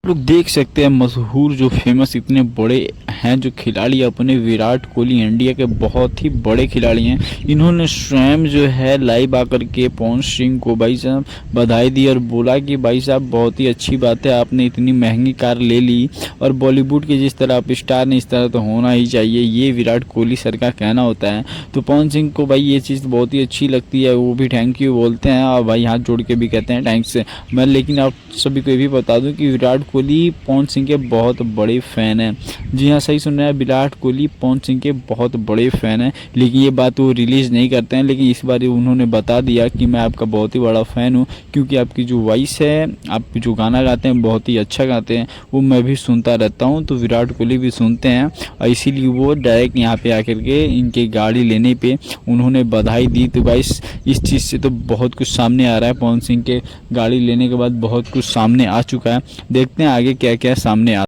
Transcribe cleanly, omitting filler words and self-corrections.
लोग देख सकते हैं मशहूर जो फेमस इतने बड़े हैं जो खिलाड़ी अपने विराट कोहली इंडिया के बहुत ही बड़े खिलाड़ी हैं। इन्होंने स्वयं जो है लाइव आकर के पवन सिंह को भाई साहब बधाई दी और बोला कि भाई साहब बहुत ही अच्छी बात है, आपने इतनी महंगी कार ले ली और बॉलीवुड के जिस तरह आप स्टार ने इस तरह तो होना ही चाहिए, ये विराट कोहली सर का कहना होता है। तो पवन सिंह को भाई ये चीज़ बहुत ही अच्छी लगती है, वो भी थैंक यू बोलते हैं और भाई हाथ जोड़ के भी कहते हैं थैंक्स। मैं लेकिन आप सभी को ये भी बता दूं कि विराट कोहली पवन सिंह के बहुत बड़े फ़ैन हैं। जी हाँ, सही सुन रहे हैं, विराट कोहली पवन सिंह के बहुत बड़े फ़ैन हैं। लेकिन ये बात वो रिलीज़ नहीं करते हैं, लेकिन इस बार उन्होंने बता दिया कि मैं आपका बहुत ही बड़ा फ़ैन हूँ, क्योंकि आपकी जो वॉइस है, आप जो गाना गाते हैं बहुत ही अच्छा गाते हैं, वो मैं भी सुनता रहता हूँ। तो विराट कोहली भी सुनते हैं और इसीलिए वो डायरेक्ट यहाँ पे आकर के इनके गाड़ी लेने पे उन्होंने बधाई दी। तो भाई इस चीज़ से तो बहुत कुछ सामने आ रहा है, पवन सिंह के गाड़ी लेने के बाद बहुत कुछ सामने आ चुका है। देखते हैं आगे क्या क्या सामने आ